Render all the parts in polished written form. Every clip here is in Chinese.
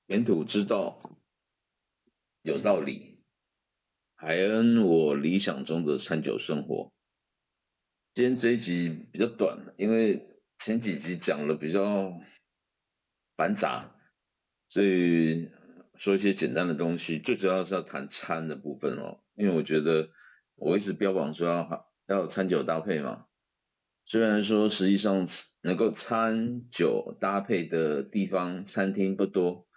填土之道有道理，海恩我理想中的餐酒生活。今天这一集比较短，因为前几集讲了比较繁杂，所以说一些简单的东西，最主要是要谈餐的部分哦。因为我觉得我一直标榜说要餐酒搭配嘛，虽然说实际上能够餐酒搭配的地方餐厅不多，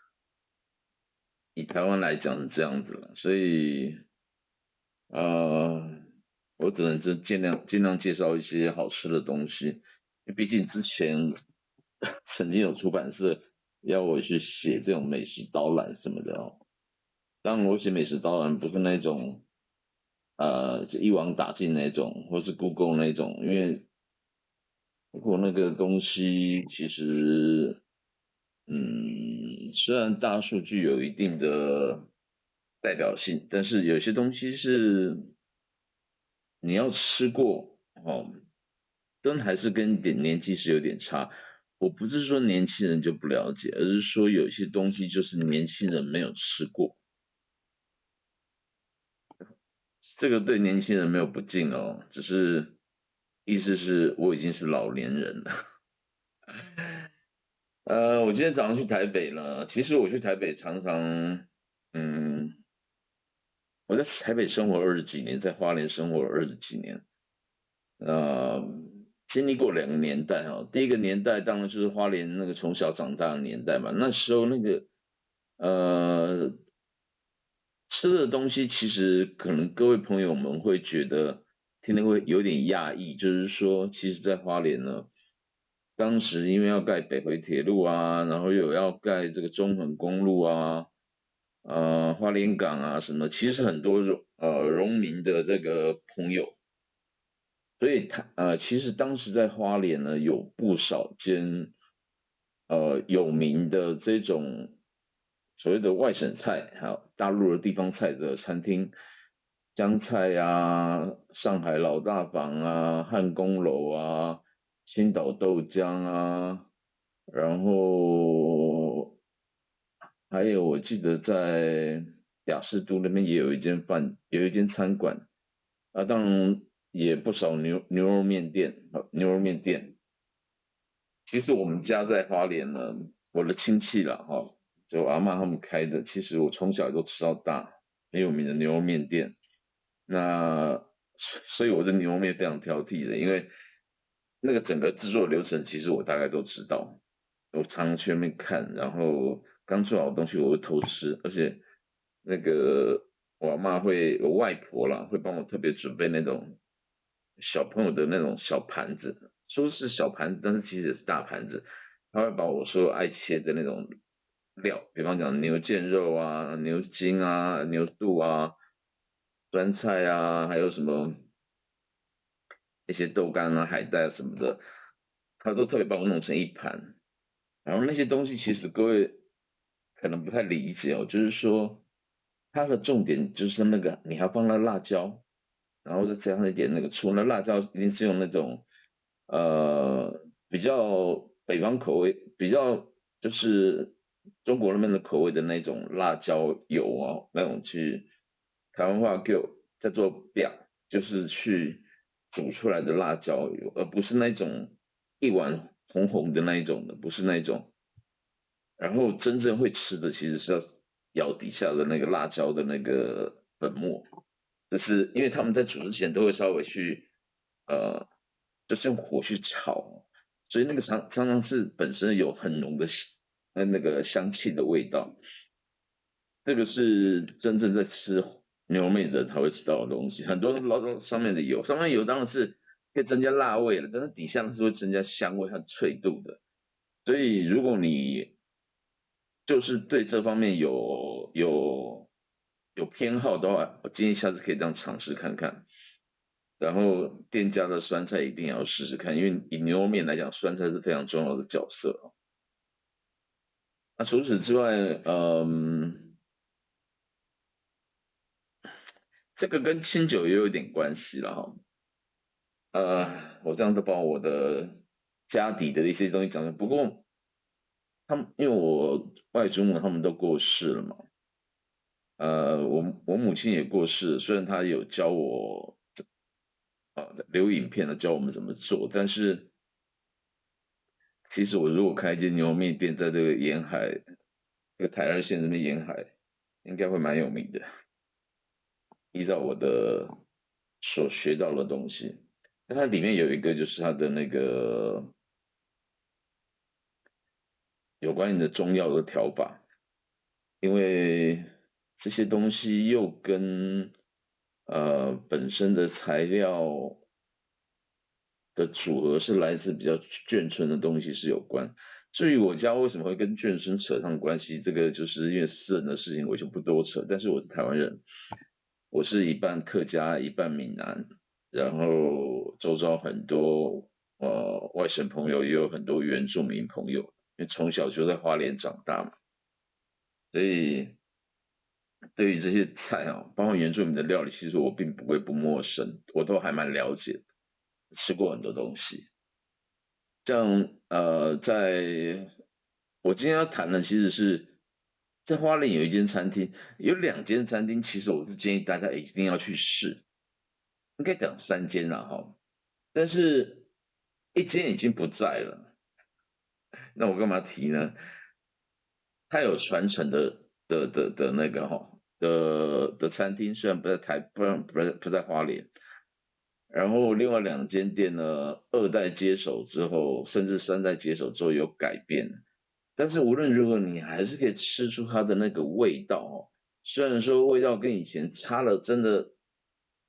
以台湾来讲是这样子了，所以呃，我只能尽量介绍一些好吃的东西，因为毕竟之前曾经有出版社要我去写这种美食导览什么的哦。当然，我写美食导览不是那种就一网打尽那种，或是 Google 那种，因为如果那个东西其实虽然大数据有一定的代表性，但是有些东西是你要吃过哦，真还是跟点年纪是有点差。我不是说年轻人就不了解，而是说有些东西就是年轻人没有吃过，这个对年轻人没有不敬哦，只是意思是我已经是老年人了。我今天早上去台北了，其实我去台北常常，嗯，我在台北生活20几年，在花莲生活了20几年，呃，经历过2个年代哈。第一个年代当然就是花莲那个从小长大的年代嘛，那时候那个呃吃的东西，其实可能各位朋友们会觉得听得会有点讶异，就是说，其实在花莲呢，当时因为要盖北回铁路啊，然后又要盖这个中横公路啊，花莲港啊什么，其实很多农民的这个朋友。所以其实当时在花莲呢，有不少间有名的这种所谓的外省菜，还有大陆的地方菜的餐厅，江菜啊、上海老大房啊、汉宫楼啊、青岛豆浆啊，然后还有我记得在雅士都那边也有一间餐馆，当然也不少牛肉面店。其实我们家在花莲呢，我的亲戚啦哈，就我阿嬷他们开的，其实我从小都吃到大，很有名的牛肉面店。那所以我的牛肉面非常挑剔的，因为那个整个制作流程其实我大概都知道，我常常去那边看，然后刚做好的东西我会偷吃，而且那个我阿嬷我外婆啦会帮我特别准备那种小朋友的那种小盘子，说是小盘子，但是其实也是大盘子，她会把我所有爱切的那种料，比方讲牛腱肉啊、牛筋啊、牛肚啊、酸菜啊，还有什么一些豆干啊、海带啊什么的，她都特别帮我弄成一盘。然后那些东西其实各位可能不太理解哦，就是说它的重点就是那个你还放了辣椒，然后再加上一点那个醋，那辣椒一定是用那种比较北方口味，比较就是中国那边的口味的那种辣椒油哦，那种去台湾话叫做表，就是去煮出来的辣椒油，而不是那种一碗红红的那一种的，不是那一种。然后真正会吃的其实是要咬底下的那个辣椒的那个粉末，就是因为他们在煮之前都会稍微去呃，就是用火去炒，所以那个常常是本身有很浓的那个香气的味道，这个是真正在吃牛肉面的人才会知道的东西。很多人捞到上面的油，上面油当然是可以增加辣味了，但是底下是会增加香味和脆度的。所以如果你就是对这方面有偏好的话，我建议下次可以这样尝试看看。然后店家的酸菜一定要试试看，因为以牛肉面来讲，酸菜是非常重要的角色哦。那除此之外，这个跟清酒也有点关系了哈。我这样都把我的家底的一些东西讲了，不过因为我外祖母他们都过世了嘛，我母亲也过世了，虽然她有教我留影片的教我们怎么做，但是其实我如果开一间牛肉面店，在这个沿海，这个台二线这边沿海，应该会蛮有名的。依照我的所学到的东西，那它里面有一个就是它的那个有关你的中药的调法，因为这些东西又跟本身的材料的组合是来自比较眷村的东西是有关。至于我家为什么会跟眷村扯上关系，这个就是因为私人的事情，我就不多扯。但是我是台湾人，我是一半客家一半闽南，然后周遭很多外省朋友，也有很多原住民朋友，因为从小就在花莲长大嘛，所以对于这些菜包括原住民的料理，其实我并不会不陌生，我都还蛮了解，吃过很多东西。像我今天要谈的其实是在花莲有一间餐厅，有2间餐厅，其实我是建议大家一定要去试，应该讲3间了哈，但是一间已经不在了，那我干嘛提呢？它有传承的那个的餐厅，虽然不在不在花莲，然后另外2间店呢，2代接手之后，甚至3代接手之后有改变，但是无论如何，你还是可以吃出它的那个味道虽然说味道跟以前差了真的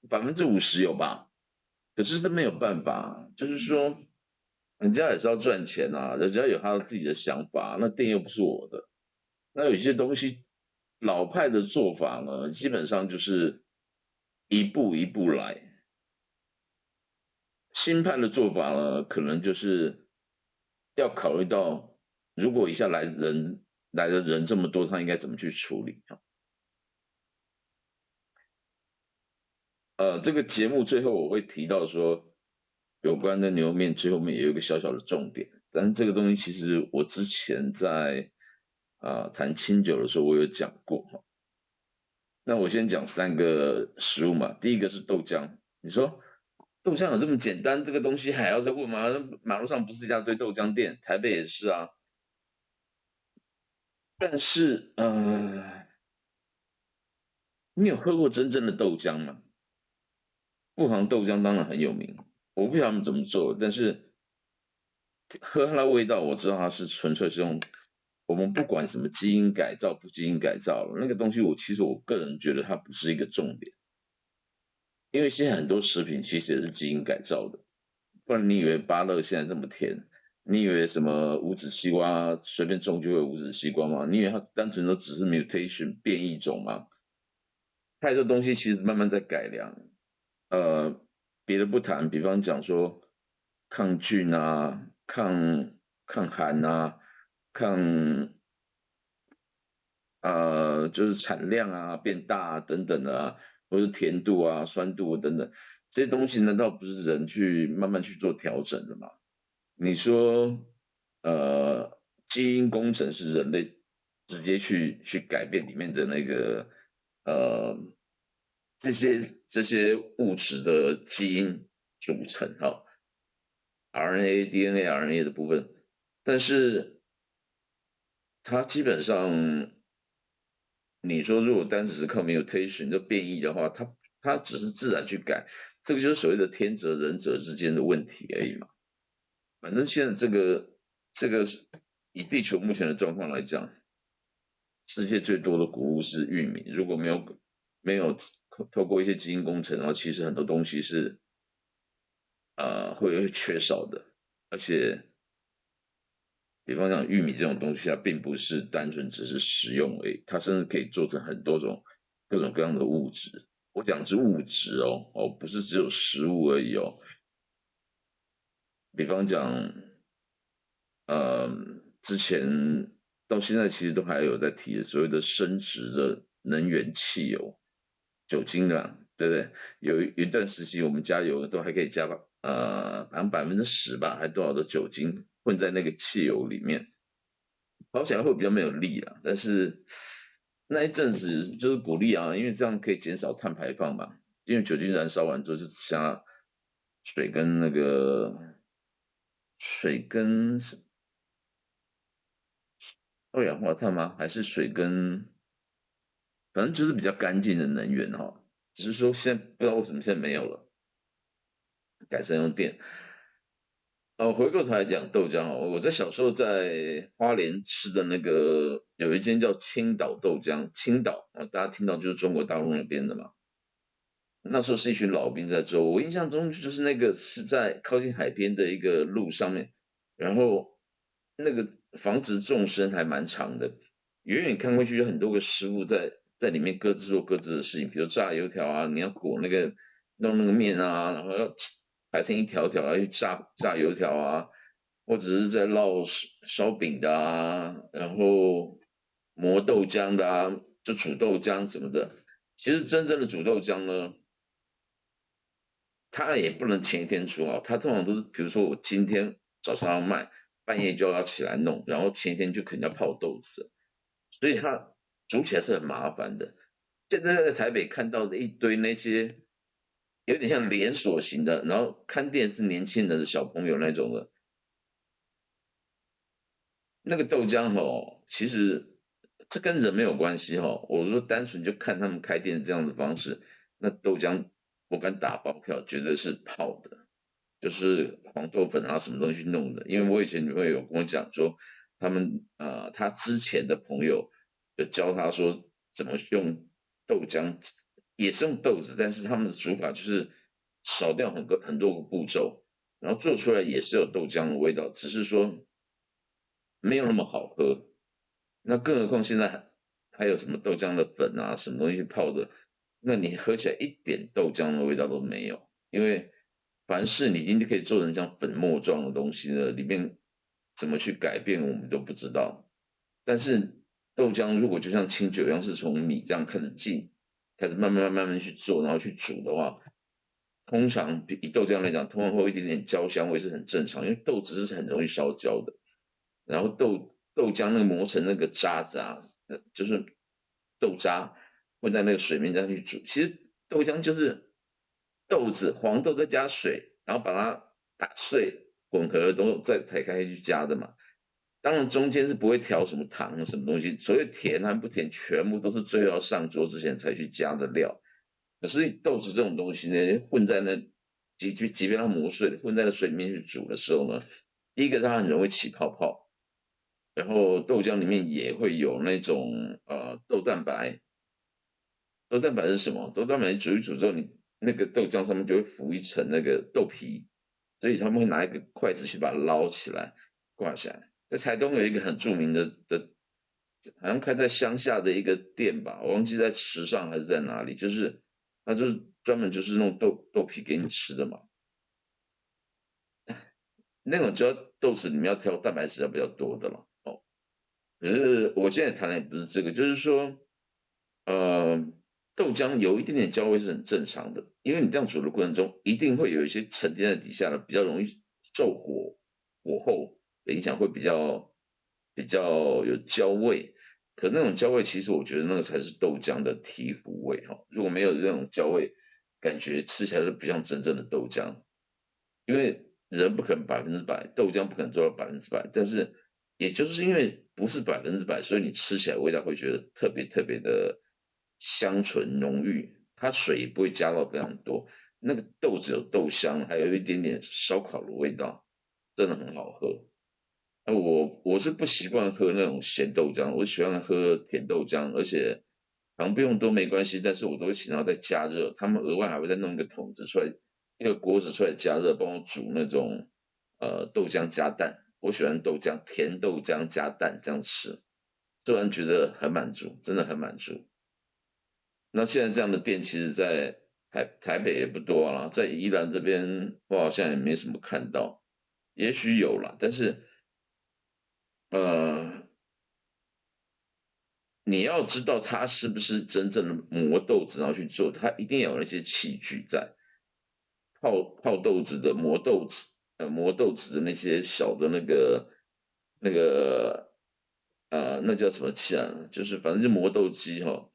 50%有吧，可是这没有办法，就是说人家也是要赚钱啊，人家有他自己的想法，那店又不是我的。那有些东西老派的做法呢，基本上就是一步一步来。新派的做法呢，可能就是要考虑到，如果一下来的人这么多，他应该怎么去处理这个节目最后我会提到说，有关的牛肉面最后面也有一个小小的重点，但是这个东西其实我之前在谈清酒的时候我有讲过那我先讲3个食物嘛，第一个是豆浆，你说豆浆有这么简单，这个东西还要再问吗？马路上不是一大堆豆浆店，台北也是啊。但是你有喝过真正的豆浆吗？富航豆浆当然很有名，我不晓得他们怎么做，但是喝它的味道，我知道它是纯粹是用我们不管什么基因改造不基因改造，那个东西其实我个人觉得它不是一个重点，因为现在很多食品其实也是基因改造的，不然你以为芭乐现在这么甜？你以为什么无籽西瓜随便种就会有无籽西瓜吗？你以为它单纯的只是 mutation 变异种吗？太多东西其实慢慢在改良。别的不谈，比方讲说抗菌啊、抗寒啊、抗就是产量啊变大啊等等的或是甜度啊、酸度等等，这些东西难道不是人去慢慢去做调整的吗？你说基因工程是人类直接去改变里面的那个呃这些物质的基因组成RNA、DNA、RNA 的部分，但是它基本上你说如果单只是靠 mutation 就变异的话，它只是自然去改，这个就是所谓的天择人择之间的问题而已嘛。反正现在这个以地球目前的状况来讲，世界最多的谷物是玉米，如果没有透过一些基因工程的话，其实很多东西是会缺少的，而且比方讲玉米这种东西，它并不是单纯只是食用而已，它甚至可以做成很多种各种各样的物质。我讲的是物质不是只有食物而已比方讲，之前到现在其实都还有在提的所谓的生殖的能源汽油，酒精的，对不对？有一段时期我们加油都还可以加好像10%吧，还多少的酒精混在那个汽油里面。跑起来会比较没有力啊，但是那一阵子就是鼓励啊，因为这样可以减少碳排放嘛，因为酒精燃烧完之后就只剩下水跟水跟二氧化碳吗？还是水跟反正就是比较干净的能源哈，只是说现在不知道为什么现在没有了，改成用电。回过头来讲豆浆哦，我在小时候在花莲吃的那个有一间叫青岛豆浆，青岛啊，大家听到就是中国大陆那边的嘛。那时候是一群老兵在做，我印象中就是那个是在靠近海边的一个路上面，然后那个房子纵深还蛮长的，远远看过去有很多个师傅在里面各自做各自的事情，比如炸油条啊，你要裹弄那个面啊，然后要排成一条条要去炸油条啊，或者是在烙烧饼的啊，然后磨豆浆的啊，就煮豆浆什么的。其实真正的煮豆浆呢，它也不能前一天煮好，它通常都是，比如说我今天早上要卖，半夜就要起来弄，然后前一天就肯定要泡豆子，所以它煮起来是很麻烦的。现在在台北看到的一堆那些有点像连锁型的，然后看店是年轻人的小朋友那种的，那个豆浆哦，其实这跟人没有关系哦。我说单纯就看他们开店这样的方式，那豆浆我敢打包票，绝对是泡的。就是黄豆粉啊什么东西弄的，因为我以前女朋友有跟我讲说，他之前的朋友就教他说怎么用豆浆，也是用豆子，但是他们的煮法就是少掉很多个步骤，然后做出来也是有豆浆的味道，只是说没有那么好喝。那更何况现在还有什么豆浆的粉啊，什么东西泡的，那你喝起来一点豆浆的味道都没有，因为凡是你已经可以做成像粉末状的东西呢，里面怎么去改变我们都不知道。但是豆浆如果就像清酒一样，是从米这样开始浸，开始慢慢去做，然后去煮的话，通常以豆浆来讲，通常会有一点点焦香味是很正常，因为豆子是很容易烧焦的。然后豆浆那个磨成那个渣子啊，就是豆渣混在那个水面这样去煮。其实豆浆就是豆子黄豆再加水，然后把它打碎混合都再才开始去加的嘛。当然中间是不会调什么糖什么东西，所谓甜和不甜全部都是最后要上桌之前才去加的料。可是豆子这种东西呢，混在那即便它磨碎了，混在那水里面去煮的时候呢，第一个它很容易起泡泡，然后豆浆里面也会有那种豆蛋白。豆蛋白是什么？豆蛋白煮一煮之后，你那个豆浆上面就会浮一层那个豆皮，所以他们会拿一个筷子去把它捞起来挂起来。在台东有一个很著名的，好像开在乡下的一个店吧，我忘记在池上还是在哪里，就是他就是专门就是弄豆皮给你吃的嘛。那种就要豆子里面要挑蛋白质要比较多的了。哦，可是我现在谈的也不是这个，就是说呃，豆浆有一点点焦味是很正常的，因为你这样煮的过程中，一定会有一些沉淀在底下的，比较容易受火候的影响，会比较有焦味。可那种焦味，其实我觉得那个才是豆浆的提壶味哈。如果没有这种焦味，感觉吃起来就不像真正的豆浆。因为人不可能100%，豆浆不可能做到100%，但是也就是因为不是100%，所以你吃起来味道会觉得特别特别的香醇浓郁，它水也不会加到非常多，那个豆子有豆香，还有一点点烧烤的味道，真的很好喝。我是不习惯喝那种咸豆浆，我喜欢喝甜豆浆，而且糖不用多没关系，但是我都会请他再加热，他们额外还会再弄一个桶子出来，一个锅子出来加热，帮我煮那种豆浆加蛋，我喜欢甜豆浆加蛋这样吃，吃完觉得很满足，真的很满足。那现在这样的店其实在台北也不多啦，在宜兰这边我好像也没什么看到，也许有啦，但是呃你要知道它是不是真正的磨豆子然后去做，它一定要有那些器具在泡豆子的磨豆子的那些小的那个那叫什么气啊？就是反正就磨豆机哈，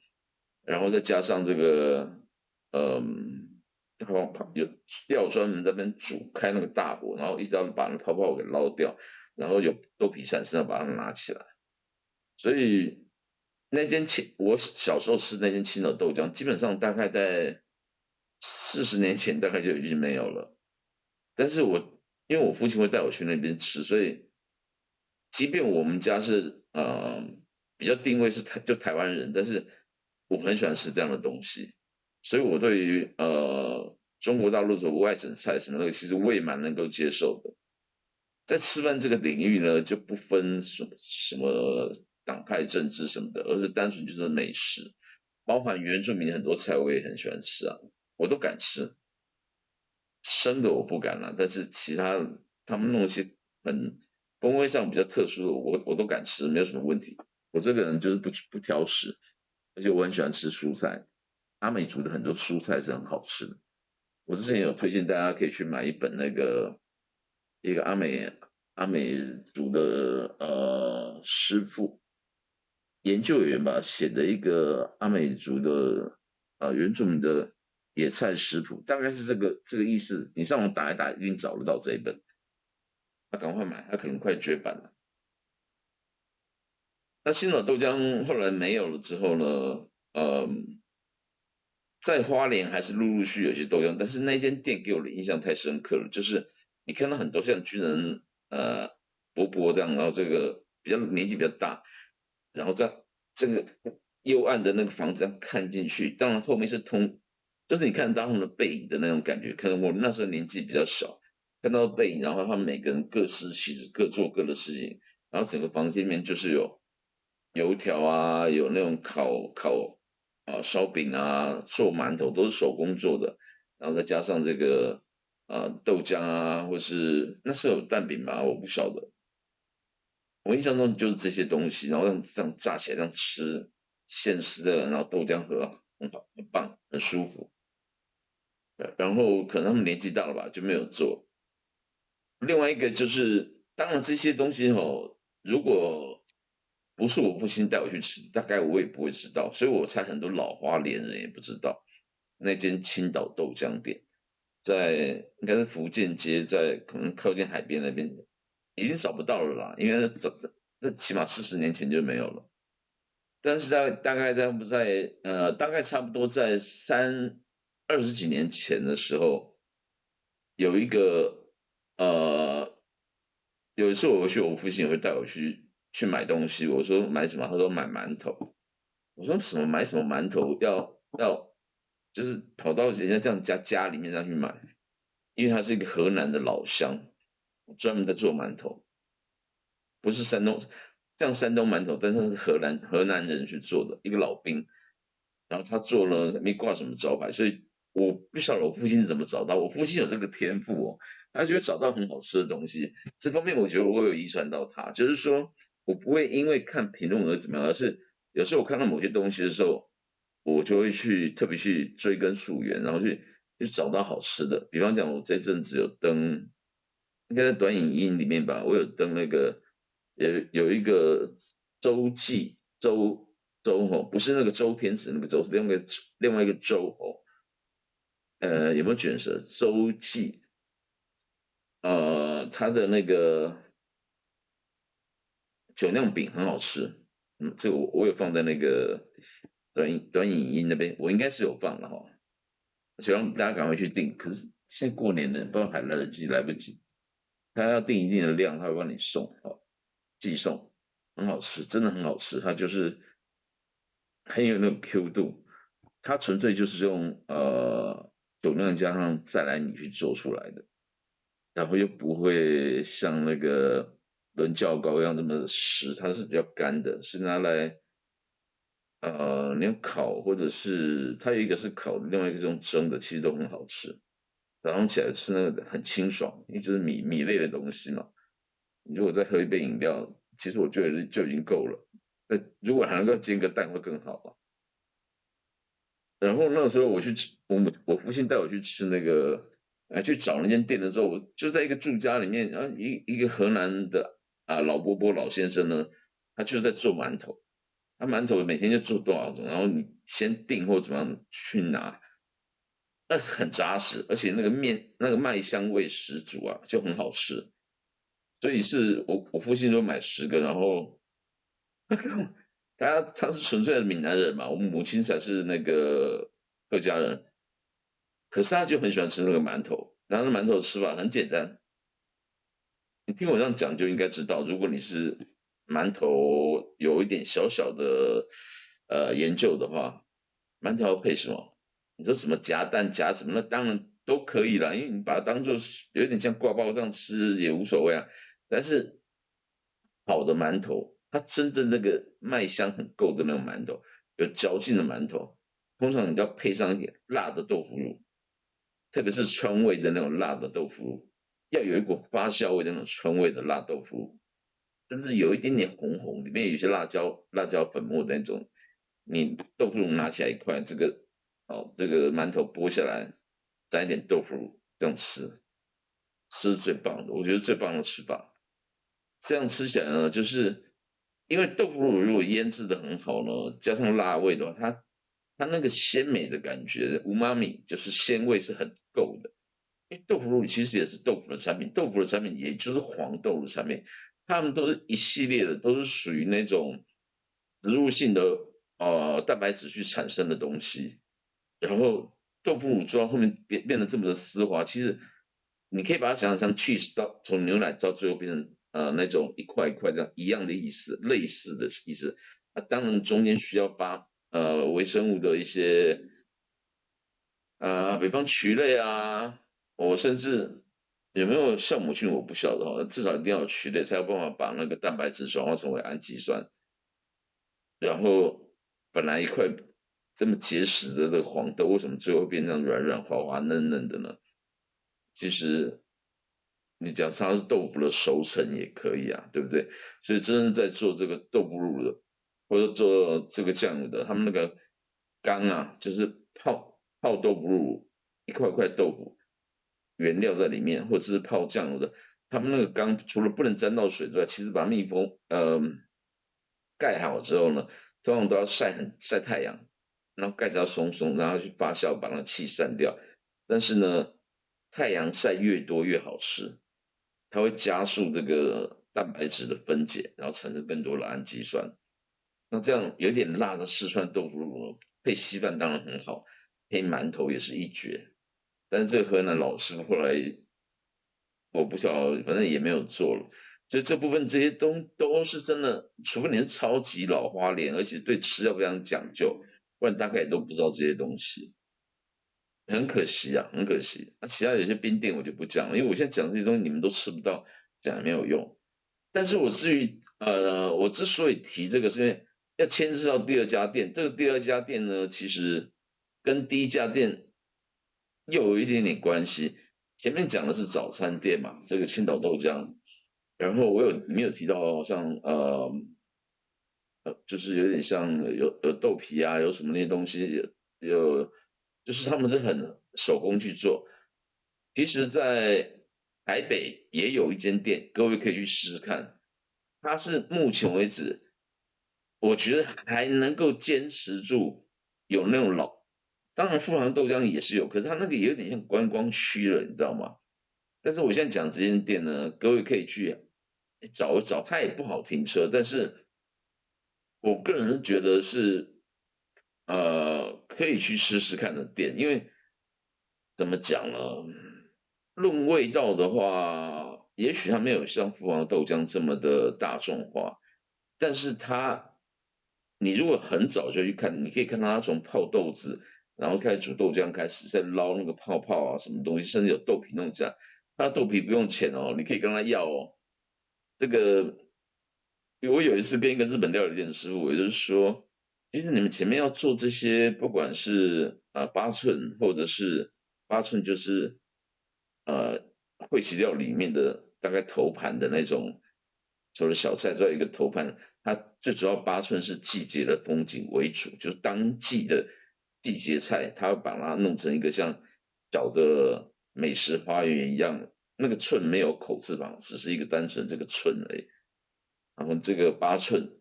然后再加上这个有料专门在那边煮，开那个大火，然后一直要把那泡泡给捞掉，然后有豆皮产生要把它拿起来。所以我小时候吃那间青岛豆浆，基本上大概在40年前大概就已经没有了。但是因为我父亲会带我去那边吃，所以即便我们家是比较定位是台湾人，但是我很喜欢吃这样的东西，所以我对于中国大陆的外省菜什么的，其实我也蛮能够接受的。在吃饭这个领域呢，就不分什么党派政治什么的，而是单纯就是美食，包含原住民很多菜我也很喜欢吃啊，我都敢吃。生的我不敢了，但是其他他们弄一些很风味上比较特殊的，我都敢吃，没有什么问题。我这个人就是不挑食，而且我很喜欢吃蔬菜，阿美族的很多蔬菜是很好吃的。我之前有推荐大家可以去买一本一个阿美族的师傅研究员吧写的一个阿美族的原住民的野菜食谱，大概是这个意思。你上网打一打，一定找得到这一本。赶快买，它可能快绝版了。那新岛豆浆后来没有了之后呢，在花莲还是陆陆续有些豆浆，但是那间店给我的印象太深刻了，就是你看到很多像军人伯伯这样，然后这个年纪比较大，然后在这个幽暗的那个房子上看进去，当然后面是就是你看到他们的背影的那种感觉。可能我那时候年纪比较小，看到背影，然后他们每个人各司其职，各做各的事情，然后整个房间里面就是有油条啊，有那种烧饼啊，做馒头都是手工做的，然后再加上这个豆浆啊，或是那是有蛋饼吗？我不晓得。我印象中就是这些东西，然后这样炸起来这样吃，现吃的，然后豆浆喝很好，很棒，很舒服。然后可能他们年纪大了吧，就没有做。另外一个就是，当然这些东西如果不是我父亲带我去吃，大概我也不会知道，所以我猜很多老花莲人也不知道那间青岛豆浆店，应该是福建街，在可能靠近海边那边，已经找不到了啦，因为那起码40年前就没有了。但是大概差不多在20几年前的时候，有一个呃有一次我回去，我父亲也会带我去买东西。我说买什么？他说买馒头。我说买什么馒头？就是跑到人家这样家里面这样去买，因为他是一个河南的老乡，专门在做馒头，不是像山东馒头，但是他是河南人去做的一个老兵，然后他做了没挂什么招牌，所以我不晓得我父亲是怎么找到。我父亲有这个天赋他就会找到很好吃的东西。这方面我觉得我有遗传到他，就是说我不会因为看评论而怎么样，而是有时候我看到某些东西的时候，我就会特别去追根溯源，然后去找到好吃的。比方讲，我这阵子有登，应该在短影音里面吧，我有登那个有一个周不是那个周天子那个周，是另外一个周有没有卷舌？周记，它的那个酒酿饼很好吃，这个我有放在那个短影音那边，我应该是有放的希望大家赶快去订。可是现在过年了，不知道还来不及。他要订一定的量，他会帮你送，寄送，很好吃，真的很好吃。它就是很有那种 Q 度，它纯粹就是用酒酿加上再来你去做出来的，然后又不会像那个伦教糕一样这么湿，它是比较干的，是拿来你要烤或者是它有一个是烤的，另外一个是用蒸的，其实都很好吃。早上起来吃那个很清爽，因为就是米类的东西嘛。你如果再喝一杯饮料，其实我觉得就已经够了。那如果还能够煎个蛋会更好吧。然后那个时候我去吃，我父亲带我去吃那个，去找那间店的时候，就在一个住家里面，然后一个河南的老伯伯老先生呢，他就在做馒头，他馒头每天就做多少种，然后你先订或怎么样去拿，但是很扎实，而且那个面那个麦香味十足啊，就很好吃。所以是我父亲就买10个，然后他是纯粹的闽南人嘛，我母亲才是那个客家人，可是他就很喜欢吃那个馒头，然后那馒头吃法很简单，你听我这样讲就应该知道，如果你是馒头有一点小小的研究的话，馒头要配什么？你说什么夹蛋夹什么，那当然都可以啦，因为你把它当做有点像挂包这样吃也无所谓啊。但是好的馒头，它真正那个麦香很够的那种馒头，有嚼劲的馒头，通常你都要配上一点辣的豆腐乳，特别是川味的那种辣的豆腐乳，要有一股发酵味的那种川味的辣豆腐乳，甚至有一点点红红，里面有一些辣椒粉末的那种。你豆腐乳拿起来一块，这个馒头剥下来，沾一点豆腐乳，这样吃，吃是最棒的，我觉得最棒的吃法。这样吃起来呢，就是因为豆腐乳如果腌制的很好呢，加上辣味的话，它那个鲜美的感觉，无妈咪就是鲜味是很够的。因为豆腐乳其实也是豆腐的产品，豆腐的产品也就是黄豆的产品，它们都是一系列的，都是属于那种植物性的蛋白质去产生的东西。然后豆腐乳做到后面变得这么的丝滑，其实你可以把它想象成 cheese 到从牛奶到最后变成那种一块一块这样一样的意思，类似的意思。那当然中间需要把微生物的一些比方渠类啊，我甚至有没有酵母菌我不晓得哦，至少一定要有渠类才有办法把那个蛋白质转化成为氨基酸。然后本来一块这么结实的这个黄豆，为什么最后变成软软滑滑嫩嫩的呢？其实你讲它是豆腐的熟成也可以啊，对不对？所以真正在做这个豆腐乳的，或者做这个酱油的，他们那个缸啊，就是泡豆腐乳，一块块豆腐原料在里面，或者是泡酱油的，他们那个缸除了不能沾到水之外，其实把密封盖好之后呢，通常都要晒太阳，然后盖子要松松，然后去发酵把那气散掉。但是呢，太阳晒越多越好吃，它会加速这个蛋白质的分解，然后产生更多的氨基酸。那这样有点辣的四川豆腐乳配稀饭当然很好，配馒头也是一绝。但是这个河南老师后来我不晓得，反正也没有做了。所以这部分这些都是真的，除非你是超级老花脸，而且对吃要非常讲究，不然大概也都不知道这些东西。很可惜啊，很可惜。那其他有些冰店我就不讲了，因为我现在讲这些东西你们都吃不到，讲也没有用。但是我之所以提这个，是因为要牵涉到第二家店。这个第二家店呢，其实跟第一家店又有一点点关系。前面讲的是早餐店嘛，这个青岛豆浆，然后里面有提到像就是有点像有豆皮啊，有什么那些东西，就是他们是很手工去做。其实，在台北也有一间店，各位可以去试试看。它是目前为止，我觉得还能够坚持住有那种当然富航豆浆也是有，可是它那个也有点像观光区了，你知道吗？但是我现在讲这间店呢，各位可以去找一找，它也不好停车，但是我个人觉得是可以去试试看的店，因为怎么讲呢？论味道的话，也许它没有像富王豆浆这么的大众化，但是你如果很早就去看，你可以看到它从泡豆子，然后开始煮豆浆，开始在捞那个泡泡啊，什么东西，甚至有豆皮弄这样，它豆皮不用钱哦，你可以跟他要哦。这个我有一次跟一个日本料理店的师傅，也就是说，其实你们前面要做这些，不管是八寸或者是八寸，就是呃会席料里面的大概头盘的那种，除了小菜之外，一个头盘，它最主要八寸是季节的风景为主，就是当季的季节菜，它会把它弄成一个像小的美食花园一样，那个寸没有口字旁，只是一个单纯这个寸而已。然后这个八寸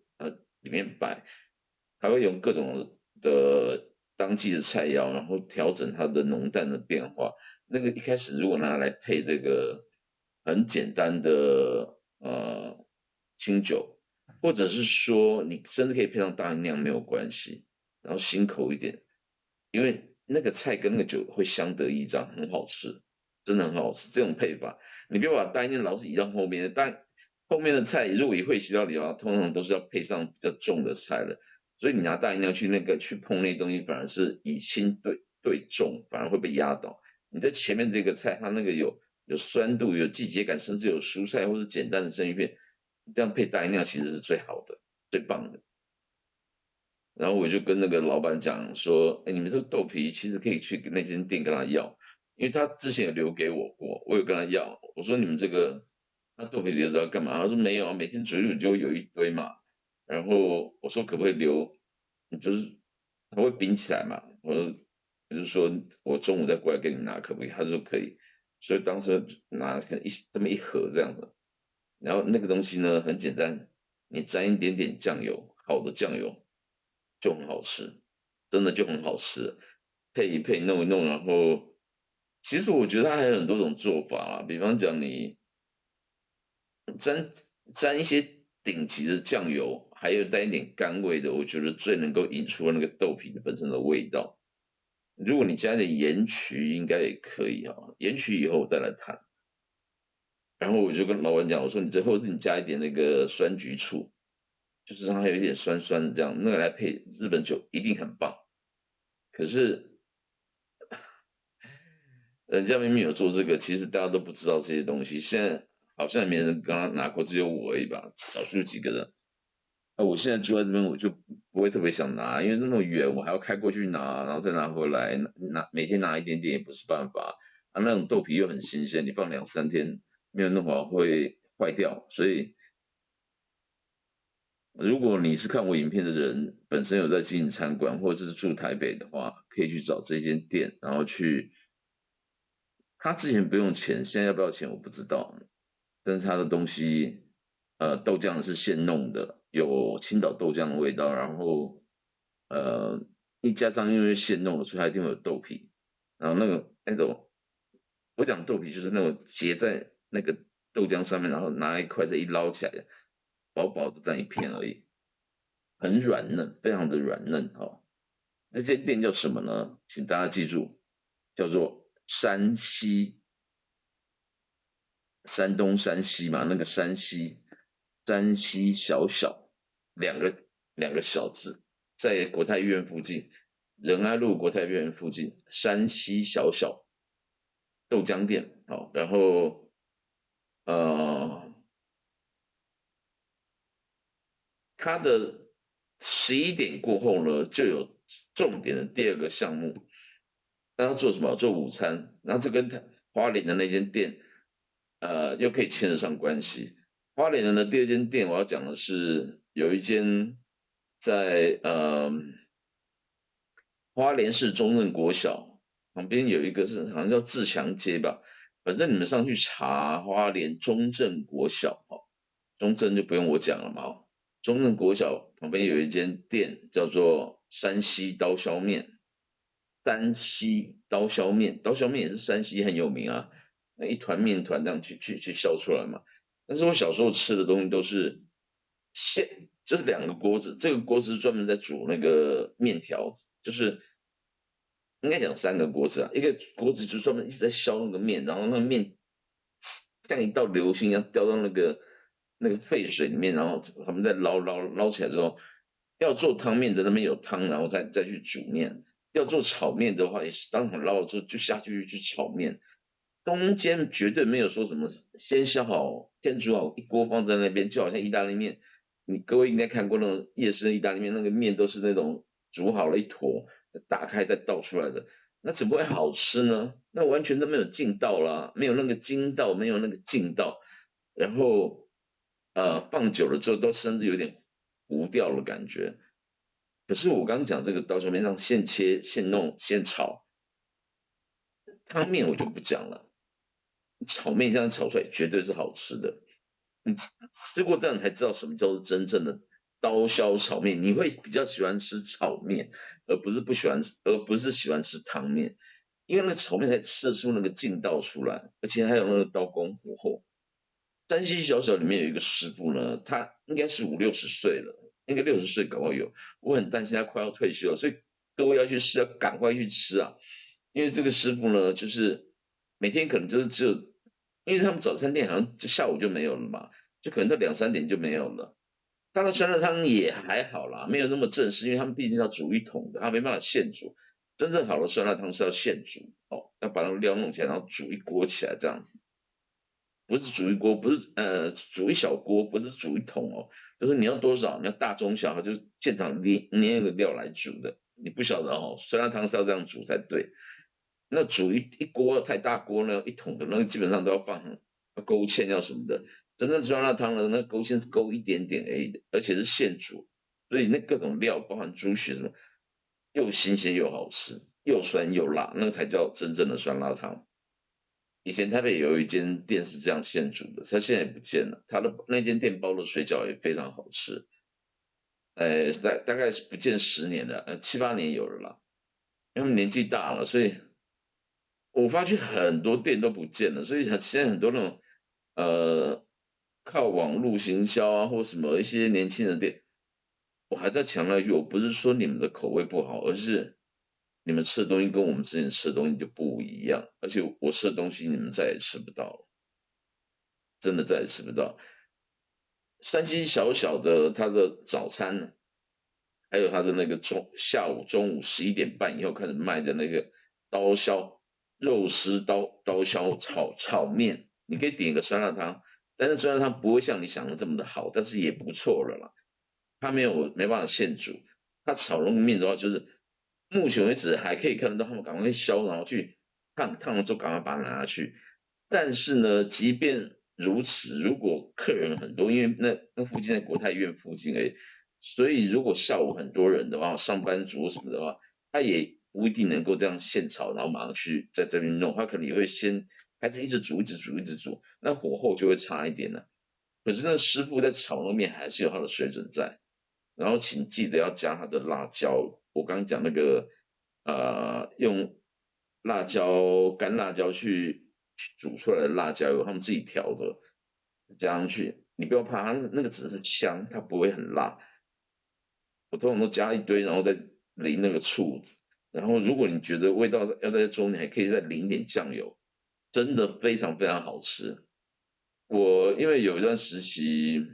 里面摆，他会用各种的当季的菜肴，然后调整它的浓淡的变化。那个一开始如果拿来配这个很简单的清酒，或者是说你甚至可以配上大吟酿没有关系，然后新口一点，因为那个菜跟那个酒会相得益彰，很好吃，真的很好吃。这种配法，你不要把大吟酿老是移到后面，但后面的菜如果以会席料理的话，通常都是要配上比较重的菜了，所以你拿大吟酿去碰那东西，反而是以轻对重，反而会被压倒。你在前面这个菜，它那个有酸度、有季节感，甚至有蔬菜或者简单的生鱼片，这样配大吟酿其实是最好的、最棒的。然后我就跟那个老板讲说，哎，你们这个豆皮其实可以去那间店跟他要，因为他之前有留给我过，我有跟他要，我说你们这个那豆皮留着要干嘛？他说没有啊，每天煮一煮就有一堆嘛。然后我说可不可以留？就是它会冰起来嘛。我就说我中午再过来给你拿，可不可以？他说可以。所以当时拿这么一盒这样子，然后那个东西呢很简单，你沾一点点酱油，好的酱油就很好吃，真的就很好吃，配一配弄一弄，然后其实我觉得它还有很多种做法啦，比方讲你沾沾一些顶级的酱油，还有带一点甘味的，我觉得最能够引出那个豆皮的本身的味道。如果你加一点盐曲，应该也可以啊，盐曲以后我再来谈。然后我就跟老板讲，我说你最后你加一点那个酸橘醋，就是让它有一点酸酸的这样，那个来配日本酒一定很棒。可是人家明明有做这个，其实大家都不知道这些东西。现在好像也没人刚刚拿过，只有我而已吧，少数几个人。那我现在住在这边，我就不会特别想拿，因为那么远，我还要开过去拿，然后再拿回来，每天拿一点点也不是办法。啊，那种豆皮又很新鲜，你放2、3天没有弄好会坏掉。所以，如果你是看我影片的人，本身有在经营餐馆，或者是住台北的话，可以去找这间店，然后去。他之前不用钱，现在要不要钱我不知道。但是他的东西，豆浆是现弄的，有青岛豆浆的味道，然后一加上因为现弄的，所以它一定会有豆皮，然后那种，我讲豆皮就是那种结在那个豆浆上面，然后拿一筷子一捞起来，薄薄的这样一片而已，很软嫩，非常的软嫩哦。那间店叫什么呢？请大家记住，叫做山东山西嘛，那个山西小小两个小字，在国泰医院附近，仁爱路国泰医院附近，山西小小豆浆店。好，然后呃，它的11点过后呢，就有重点的第二个项目，那要做什么？做午餐。然后这跟花莲的那间店，又可以牵得上关系。花莲的第二间店，我要讲的是有一间在花莲市中正国小旁边有一个是好像叫自强街吧，反正你们上去查花莲中正国小，中正就不用我讲了嘛。中正国小旁边有一间店叫做山西刀削面。山西刀削面，刀削面也是山西很有名啊，那一团面团这样去削出来嘛。但是我小时候吃的东西都是就是2个锅子，这个锅子是专门在煮那个面条，就是应该讲3个锅子啊，一个锅子就专门一直在削那个面，然后那个面像一道流星一样掉到那个沸水里面，然后他们再捞起来之后，要做汤面的那边有汤，然后再去煮面。要做炒面的话，也是当场捞了之后就下去炒面，中间绝对没有说什么先削好、先煮好一锅放在那边，就好像意大利面，你各位应该看过那种夜市意大利面，那个面都是那种煮好了一坨，打开再倒出来的，那怎么会好吃呢？那完全都没有劲道啦，没有那个筋道，没有那个劲道，然后放久了之后都甚至有点糊掉了感觉。可是我刚刚讲这个刀削面上现切现弄现炒，汤面我就不讲了，炒面这样炒出来绝对是好吃的。你吃过这样，你才知道什么叫做真正的刀削炒面，你会比较喜欢吃炒面，而不是喜欢吃汤面，因为那个炒面才吃得出那个劲道出来，而且还有那个刀工火候。山西小小里面有一个师傅呢，他应该是50、60岁了，应该60岁搞不好有。我很担心他快要退休了，所以各位要去吃，要赶快去吃啊！因为这个师傅呢，就是每天可能就是只有，因为他们早餐店好像就下午就没有了嘛，就可能到2、3点就没有了。他的酸辣汤也还好啦，没有那么正式，因为他们毕竟要煮一桶的，他没办法现煮。真正好的酸辣汤是要现煮哦，要把那个料弄起来，然后煮一锅起来这样子。不是煮一锅，不是煮一小锅，不是煮一桶哦，就是你要多少，你要大中小，就现场捏那个料来煮的。你不晓得哦，酸辣汤是要这样煮才对。那煮一锅太大锅呢，一桶的那个基本上都要放要勾芡要什么的。真正酸辣汤的那勾芡是勾一点点而已的，而且是现煮，所以那各种料包含猪血什么，又新鲜又好吃，又酸又辣，那个才叫真正的酸辣汤。以前台北有一间店是这样现煮的，它现在也不见了。它的那间店包的水饺也非常好吃，大概是不见10年了，7、8年有了啦。因为他们年纪大了，所以我发觉很多店都不见了，所以现在很多那种呃靠网络行销啊，或什么一些年轻人店，我还在强调一句，我不是说你们的口味不好，而是你们吃的东西跟我们之前吃的东西就不一样，而且我吃的东西你们再也吃不到了，真的再也吃不到。山西小小的它的早餐呢，还有它的那个下午中午11点半以后开始卖的那个刀削肉丝刀削炒面，你可以点一个酸辣汤，但是酸辣汤不会像你想的这么的好，但是也不错了啦。它没办法现煮，它炒那个面的话，就是目前为止还可以看得到他们赶快削，然后去烫了之后赶快把它拿下去。但是呢，即便如此，如果客人很多，因为那附近在国泰医院附近而已，所以如果下午很多人的话，上班族什么的话，他也不一定能够这样现炒，然后马上去在这边弄，他可能也会先开始一直煮，一直煮，一直煮，那火候就会差一点了。可是那师傅在炒那面还是有他的水准在，然后请记得要加他的辣椒，我刚刚讲那个用干辣椒去煮出来的辣椒油，他们自己调的，加上去，你不要怕，它那个只是香，它不会很辣。我通常都加一堆，然后再淋那个醋子，然后如果你觉得味道要再重，你还可以再淋一点酱油，真的非常非常好吃。我因为有一段时期，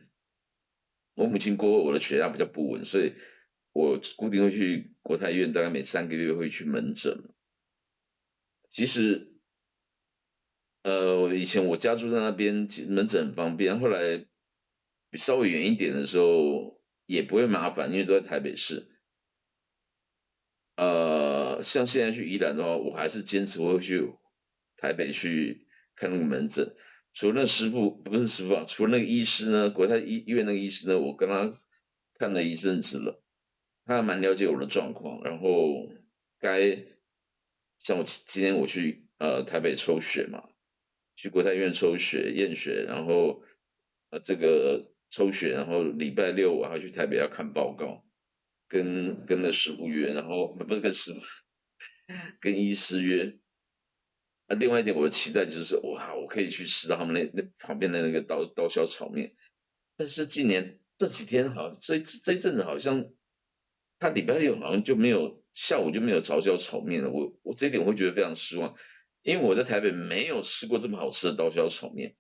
我母亲过后，我的血压比较不稳，所以我固定会去国泰医院，大概每3个月会去门诊。其实以前我家住在那边，其实门诊很方便。后来稍微远一点的时候也不会麻烦，因为都在台北市。像现在去宜兰的话，我还是坚持会去台北去看那个门诊。除了那师傅，不是师傅啊，除了那个医师呢，国泰医院那个医师呢，我跟他看了一阵子了，他还蛮了解我的状况，然后该像今天我去台北抽血嘛，去国泰医院抽血验血，然后这个抽血，然后礼拜六我还去台北要看报告，跟那师傅约，然后不是跟师傅，跟医师约。另外一点我的期待就是哇，我可以去吃到他们那旁边的那个刀削炒面。但是今年这几天这一阵子好像他礼拜六好像就没有下午就没有炒面了，我这一点我会觉得非常失望，因为我在台北没有吃过这么好吃的刀削炒面。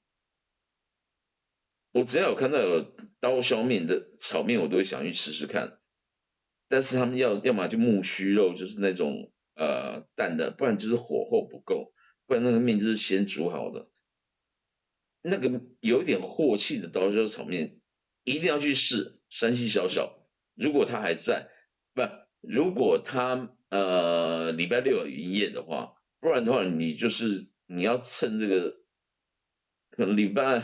我只要有看到有刀削面的炒面，我都会想去试试看。但是他们要么就木须肉，就是那种淡的，不然就是火候不够，不然那个面就是先煮好的。那个有一点镬气的刀削炒面，一定要去试。山西小小，如果他还在，不，如果他礼拜六有营业的话，不然的话你要趁这个可能礼拜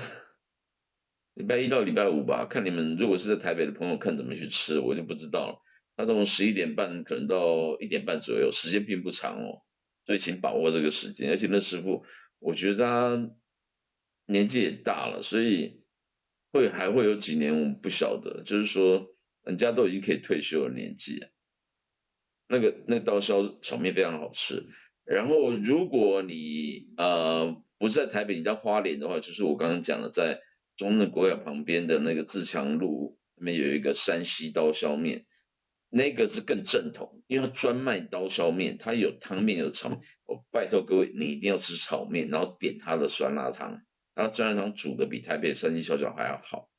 一到礼拜五吧，看你们如果是在台北的朋友看怎么去吃，我就不知道了。他从11点半可能到1点半左右，时间并不长哦，所以请把握这个时间。而且那师傅，我觉得他年纪也大了，所以还会有几年我们不晓得，就是说人家都已经可以退休的年纪了。那个刀削炒面非常好吃。然后如果你不是在台北，你在花莲的话，就是我刚刚讲的，在中正国小旁边的那个自强路那边有一个山西刀削面，那个是更正统，因为它专卖刀削面，它有汤面有炒面。我拜托各位，你一定要吃炒面，然后点它的酸辣汤，然后酸辣汤煮的比台北山西小饺还要好。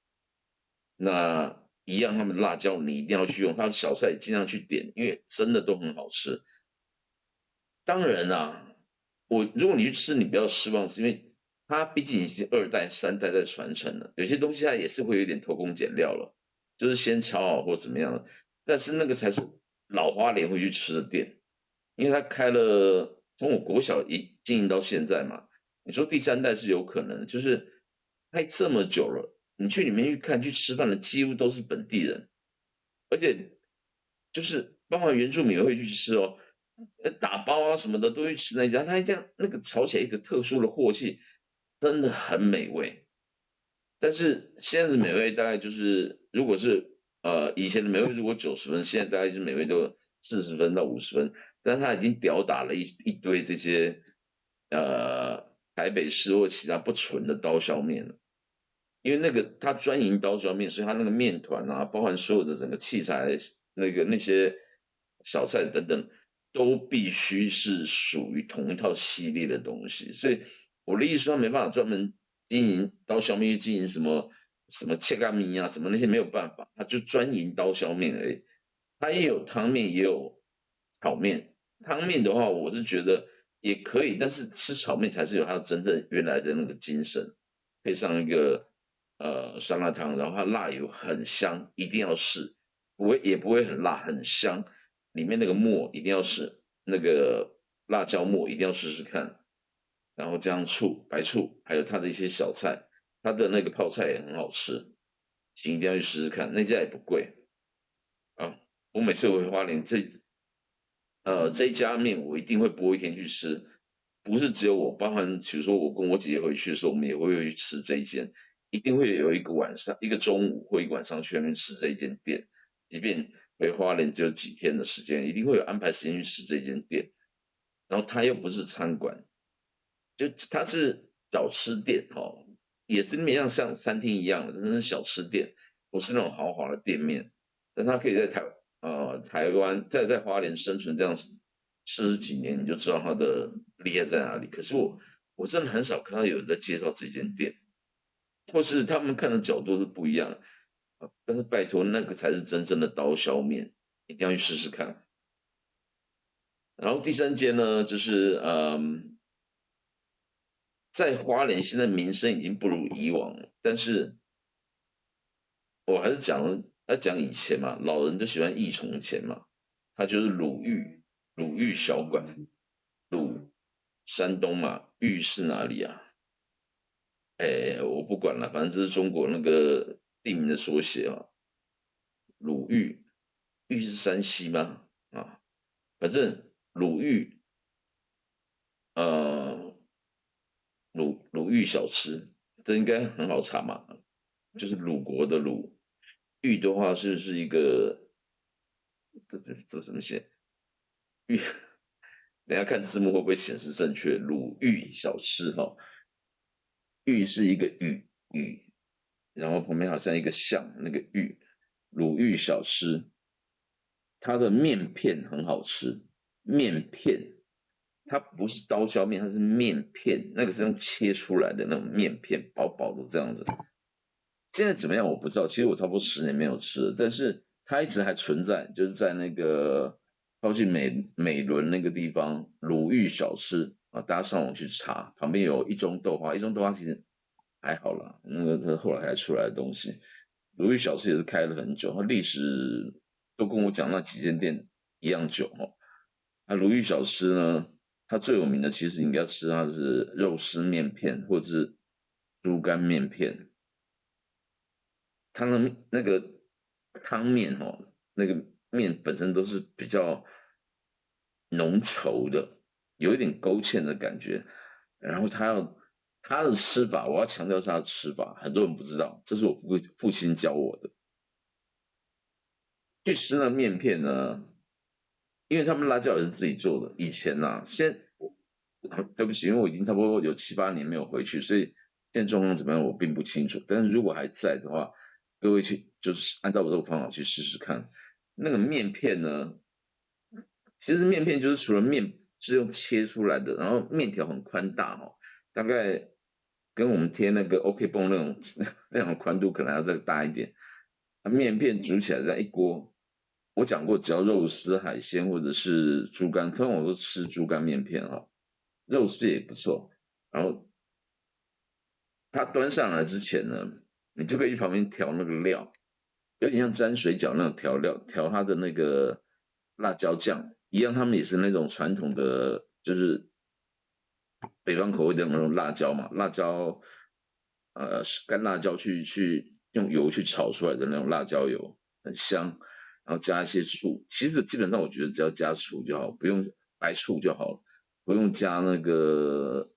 那一样，他们辣椒你一定要去用，它的小菜尽量去点，因为真的都很好吃。当然啦，如果你去吃，你不要失望，是因为它毕竟已经二代、三代在传承了，有些东西它也是会有点偷工减料了，就是先炒好或怎么样的。但是那个才是老花脸会去吃的店，因为它开了从我国小经营到现在嘛，你说第三代是有可能，就是开这么久了，你去里面去看去吃饭的几乎都是本地人，而且就是包括原住民也会去吃哦。打包啊什么的都会吃那一家，他一家那个炒起来一个特殊的镬气，真的很美味。但是现在的美味大概就是，如果是以前的美味如果90分，现在大概就是美味都40分到50分，但是他已经吊打了一堆这些台北市或其他不纯的刀削面了。因为那个他专营刀削面，所以他那个面团啊，包含所有的整个器材，那些小菜等等，都必须是属于同一套系列的东西。所以我的意思说，他没办法专门经营刀削面，去经营什么切干米啊，什么那些没有办法，他就专营刀削面而已。他也有汤面，也有炒面。汤面的话，我是觉得也可以，但是吃炒面才是有它真正原来的那个精神，配上一个酸辣汤，然后它辣油很香，一定要试，也不会很辣，很香。里面那个末一定要试，那个辣椒末一定要试试看，然后加上醋、白醋，还有它的一些小菜，它的那个泡菜也很好吃，请一定要去试试看，那家也不贵啊。我每次回花莲这一家面我一定会拨一天去吃，不是只有我，包含比如说我跟我姐姐回去的时候，我们也会去吃这一间，一定会有一个晚上、一个中午或一个晚上去那边吃这一间店，即便回花莲只有几天的时间，一定会有安排时间去吃这间店。然后它又不是餐馆，就它是小吃店哦，也是面像餐厅一样的，但是小吃店，不是那种豪华的店面，但它可以在台湾在花莲生存这样40几年，你就知道它的厉害在哪里。可是我真的很少看到有人在介绍这间店，或是他们看的角度是不一样但是拜托，那个才是真正的刀削面，一定要去试试看。然后第三间呢，就是在花莲现在名声已经不如以往了，但是我还是讲以前嘛，老人就喜欢忆从前嘛，它就是鲁豫小馆，鲁山东嘛，豫是哪里啊？我不管了，反正这是中国那个地名的缩写啊。鲁豫，豫是山西吗？啊，反正鲁豫，呃，鲁豫小吃，这应该很好查嘛，就是鲁国的鲁，豫的话是一个，这什么写？豫，等一下看字幕会不会显示正确？鲁豫小吃哈，豫是一个豫，然后旁边好像一个像那个豫，鲁豫小吃，它的面片很好吃，面片它不是刀削面，它是面片，那个是用切出来的那种面片，薄薄的这样子。现在怎么样我不知道，其实我差不多10年没有吃了，但是它一直还存在，就是在那个靠近美伦那个地方，鲁豫小吃啊，大家上网去查，旁边有一中豆花，一中豆花其实还好啦，那个是后来才出来的东西。鲁豫小吃也是开了很久，它历史都跟我讲那几间店一样久哦。那鲁豫小吃呢，它最有名的其实应该吃它是肉丝面片或者是猪肝面片。它的那个汤面哦，那个面本身都是比较浓稠的，有一点勾芡的感觉。然后它的吃法，我要强调是它的吃法，很多人不知道，这是我父亲教我的。去吃那面片呢，因为他们辣椒也是自己做的。以前呐、对不起，因为我已经差不多有7、8年没有回去，所以现在状况怎么样我并不清楚。但是如果还在的话，各位就是按照我这个方法去试试看。那个面片呢，其实面片就是除了面是用切出来的，然后面条很宽大哦，大概跟我们贴那个 OK 绷那种那种宽度可能要再大一点。面片煮起来在一锅，我讲过，只要肉丝、海鲜或者是猪肝，通常我都吃猪肝面片哈、肉丝也不错。然后它端上来之前呢，你就可以去旁边调那个料，有点像沾水饺那种调料，调它的那个辣椒酱一样，他们也是那种传统的，就是北方口味的那种辣椒嘛，辣椒干辣椒去用油去炒出来的那种辣椒油，很香，然后加一些醋，其实基本上我觉得只要加醋就好，不用白醋就好了，不用加那个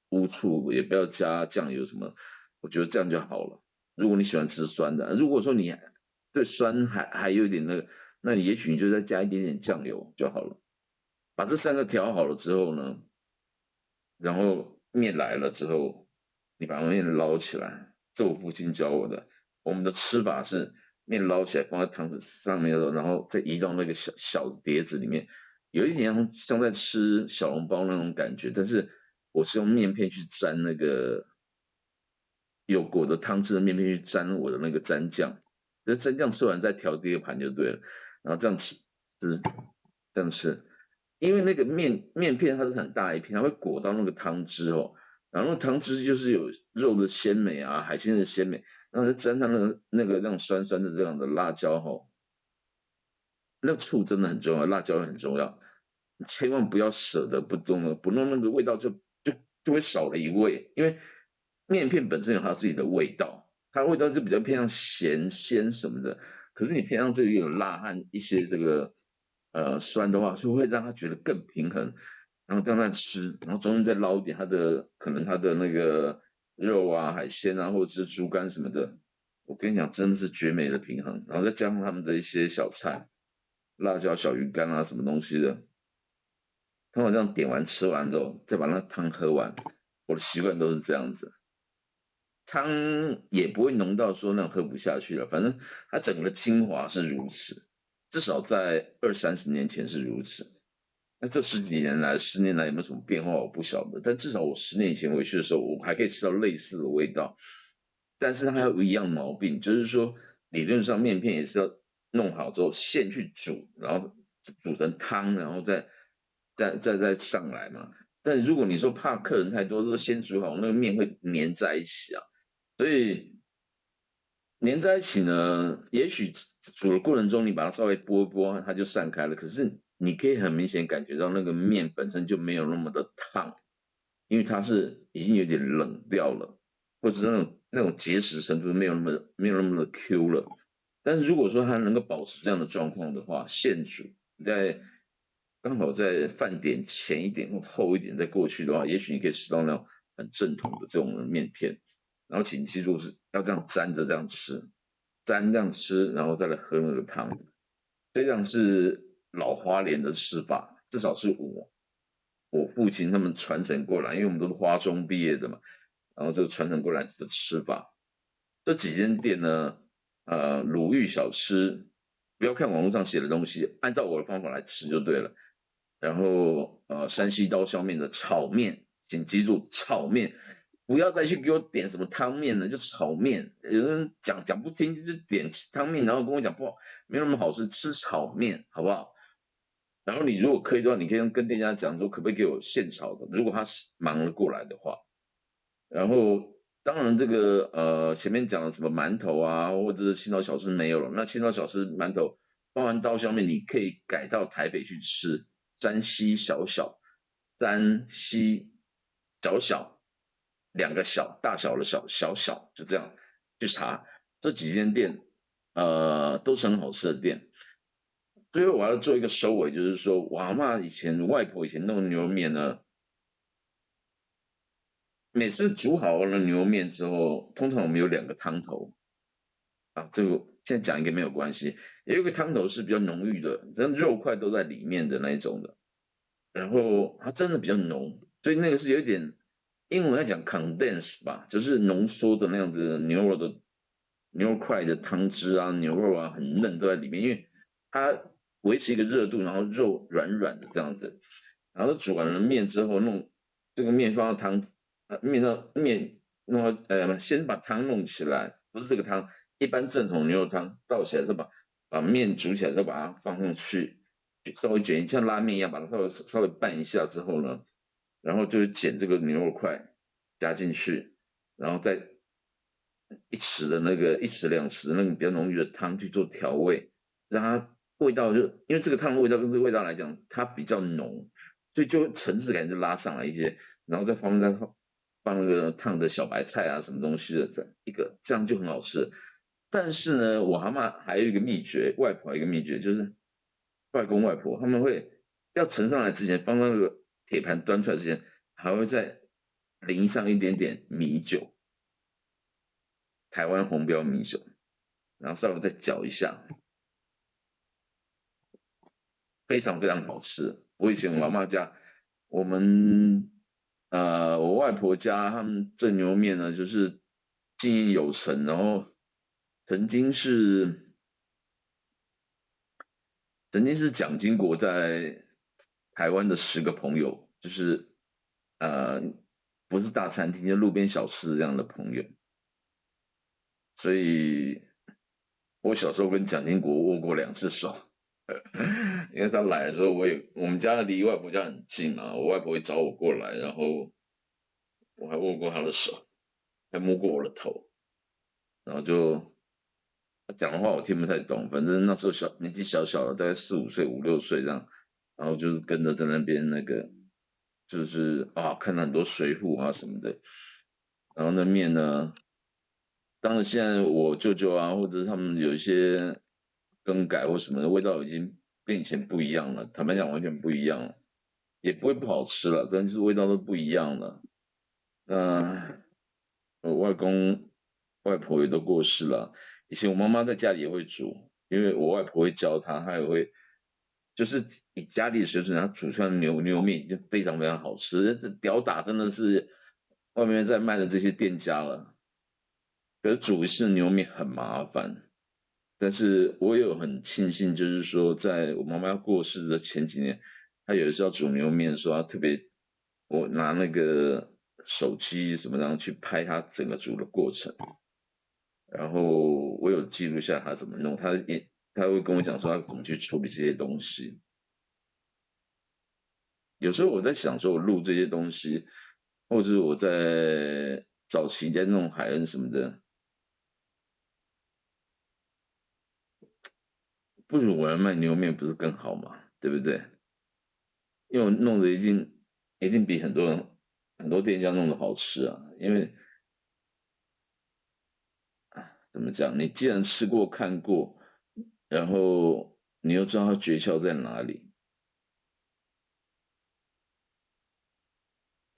乌醋，也不要加酱油什么，我觉得这样就好了。如果你喜欢吃酸的，如果说你对酸还有一点那个，那也许你就再加一点点酱油就好了。把这3个调好了之后呢，然后面来了之后，你把面捞起来，这我父亲教我的。我们的吃法是面捞起来放在汤匙上面，然后再移到那个小小的碟子里面，有一点像在吃小笼包那种感觉，但是我是用面片去沾那个有裹着汤汁的面片去沾我的那个蘸酱，那蘸酱吃完再调第2盘就对了，然后这样吃，这样吃。因为那个面片它是很大一片，它会裹到那个汤汁哦，然后那汤汁就是有肉的鲜美啊，海鲜的鲜美，然后再沾上那种酸酸的这样的辣椒哦，那个醋真的很重要，辣椒很重要，千万不要舍得不动了，不弄那个味道就会少了一味，因为面片本身有它自己的味道，它的味道就比较偏向咸鲜什么的，可是你偏向这个有辣和一些这个酸的话，是会让它觉得更平衡，然后这样吃，然后中间再捞一点可能它的那个肉啊、海鲜啊，或者是猪肝什么的，我跟你讲，真的是绝美的平衡，然后再加上他们的一些小菜。辣椒小鱼干啊，什么东西的，通常这样点完吃完之后，再把那汤喝完。我的习惯都是这样子，汤也不会浓到说那种喝不下去了，反正它整个的精华是如此，至少在20、30年前是如此。那这十几年来、10年来有没有什么变化，我不晓得。但至少我10年以前回去的时候，我还可以吃到类似的味道。但是它有一样毛病，就是说理论上面片也是要弄好之后现去煮，然后煮成汤，然后再上来嘛。但如果你说怕客人太多，都先煮好，那个面会粘在一起啊。所以粘在一起呢，也许煮的过程中你把它稍微拨一拨，它就散开了。可是你可以很明显感觉到那个面本身就没有那么的烫，因为它是已经有点冷掉了，或者是那种结实程度没有那么的 Q 了。但是如果说它能够保持这样的状况的话，现煮刚好在饭点前一点或后一点再过去的话，也许你可以吃到那种很正统的这种面片。然后请记住是要这样沾着这样吃，沾这样吃，然后再来喝那个汤，这样是老花莲的吃法，至少是我父亲他们传承过来，因为我们都是花中毕业的嘛，然后这个传承过来的吃法。这几间店呢，鲁豫小吃，不要看网络上写的东西，按照我的方法来吃就对了。然后山西刀削面的炒面，请记住炒面，不要再去给我点什么汤面了，就炒面。有人讲不听，就点汤面，然后跟我讲不好，没有那么好吃，吃炒面好不好？然后你如果可以的话，你可以跟店家讲说，可不可以给我现炒的？如果他是忙得过来的话，然后当然这个前面讲的什么馒头啊，或者是青岛小吃没有了，那青岛小吃馒头包含刀削面，你可以改到台北去吃，沾西小小，沾西小小，2个小，大小的小，就这样去查这几间店，都是很好吃的店。最后我要做一个收尾，就是说我阿嬷外婆以前弄牛肉面呢，每次煮好了牛肉面之后，通常我们有2个汤头，啊，这个现在讲一个没有关系。有一个汤头是比较浓郁的，真肉块都在里面的那一种的，然后它真的比较浓，所以那个是有一点英文来讲 condense 吧，就是浓缩的那样子牛肉块的汤汁啊，牛肉啊很嫩都在里面，因为它维持一个热度，然后肉软软的这样子，然后煮完了面之后弄这个面放到汤面弄到先把汤弄起来，不是这个汤，一般正统牛肉汤倒起来之后把面煮起来之后把它放上去，稍微卷一像拉面一样把它稍微拌一下之后呢，然后就是捡这个牛肉块加进去，然后再一匙两匙的那个比较浓郁的汤去做调味，让它味道就因为这个汤的味道跟这个味道来讲，它比较浓，所以就层次感就拉上来一些，然后再放那个烫的小白菜啊什么东西的，这样就很好吃。但是呢，我阿嬷还有一个秘诀，外婆有一个秘诀，就是外公外婆他们会要盛上来之前，放到那个铁盘端出来之前，还会再淋上一点点米酒，台湾红标米酒，然后稍微再搅一下，非常非常好吃。我以前我阿嬷家，我们我外婆家他们这牛肉面呢，就是经营有成，然后曾经是曾经是蒋经国在台湾的10个朋友，就是呃不是大餐厅，就路边小吃这样的朋友，所以我小时候跟蒋经国握过2次手。因为他来的时候，我们家离外婆家很近啊，我外婆会找我过来，然后我还握过他的手，还摸过我的头，然后他讲的话我听不太懂，反正那时候年纪小小的，大概4、5岁、5、6岁这样，然后就是跟着在那边就是看了很多水浒啊什么的，然后那面呢，当然现在我舅舅啊，或者是他们有一些更改或什么的，味道已经跟以前不一样了，坦白讲完全不一样了，也不会不好吃了，但是味道都不一样了。那我外公外婆也都过世了，以前我妈妈在家里也会煮，因为我外婆会教她，她也会，就是以家里的水准，她煮出来的牛肉面已经非常非常好吃，这吊打真的是外面在卖的这些店家了。可是煮一次牛肉面很麻烦，但是我有很庆幸，就是说在我妈妈过世的前几年，她有一次要煮牛肉面的时候，她特别我拿那个手机什么然后去拍她整个煮的过程。然后我有记录下他怎么弄，他会跟我讲说他怎么去处理这些东西。有时候我在想说，我录这些东西，或者是我在早期在弄海恩什么的，不如我来卖牛肉面不是更好吗？对不对？因为我弄的一定比很多店家弄的好吃啊。因为怎么讲，你既然吃过看过，然后你又知道它诀窍在哪里，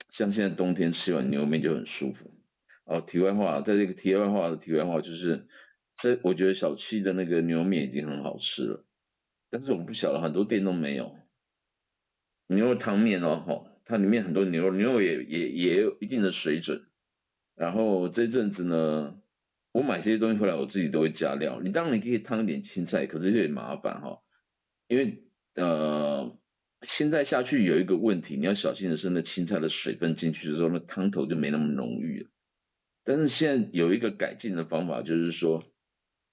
像现在冬天吃碗牛肉面就很舒服。哦，题外话，在这个题外话就是，我觉得小七的那个牛肉面已经很好吃了，但是我不晓得很多店都没有牛肉汤面哦，它里面很多牛肉也有一定的水准。然后这阵子呢，我买这些东西回来，我自己都会加料。你可以烫一点青菜，可是有点麻烦因为青菜下去有一个问题，你要小心的是，那青菜的水分进去的时候，那汤头就没那么浓郁了。但是现在有一个改进的方法，就是说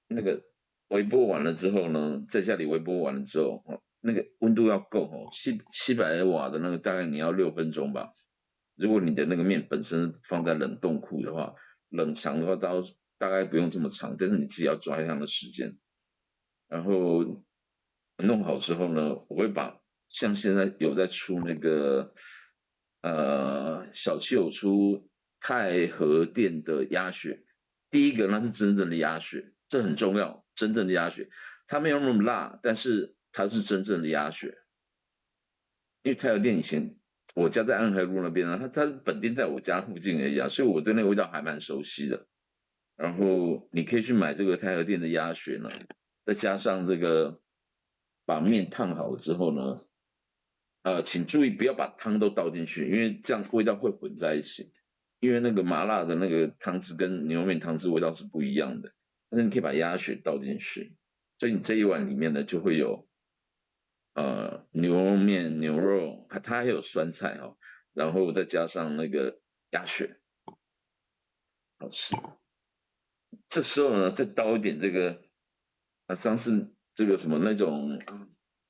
那个微波完了之后呢，在家里微波完了之后，那个温度要够700瓦的那个大概你要6分钟吧。如果你的那个面本身放在冷冻库的话，冷藏的话大概不用这么长，但是你自己要抓一样的时间。然后弄好之后呢，我会像现在有在出那个小七有出太和殿的鸭血，第一个那是真正的鸭血，这很重要，真正的鸭血，它没有那么辣，但是它是真正的鸭血。因为太和殿以前我家在安和路那边啊，它本店在我家附近而已啊，所以我对那个味道还蛮熟悉的。然后你可以去买这个太和殿的鸭血呢，再加上这个把面烫好了之后呢，请注意不要把汤都倒进去，因为这样味道会混在一起。因为那个麻辣的那个汤汁跟牛肉面汤汁味道是不一样的，但是你可以把鸭血倒进去，所以你这一碗里面呢就会有牛肉面、牛肉，它还有酸菜哦，然后再加上那个鸭血，好吃。这时候呢，再倒一点这个上次这个什么那种，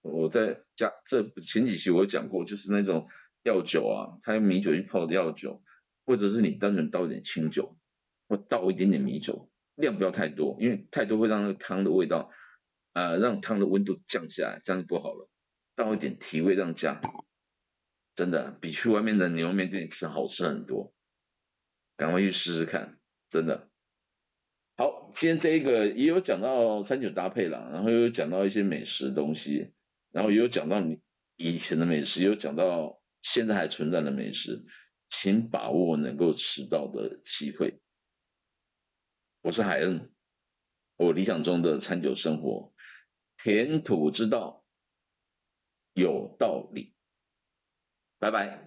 我在家这前几期我有讲过，就是那种药酒啊，它用米酒去泡的药酒，或者是你单纯倒一点清酒，或倒一点点米酒，量不要太多，因为太多会让那个汤的味道，让汤的温度降下来，这样就不好了。倒一点提味让加，真的比去外面的牛肉面店吃好吃很多，赶快去试试看，真的。好，今天这一个也有讲到餐酒搭配啦，然后也有讲到一些美食的东西，然后也有讲到你以前的美食，也有讲到现在还存在的美食，请把握能够吃到的机会。我是海恩，我理想中的餐酒生活，填土之道有道理，拜拜。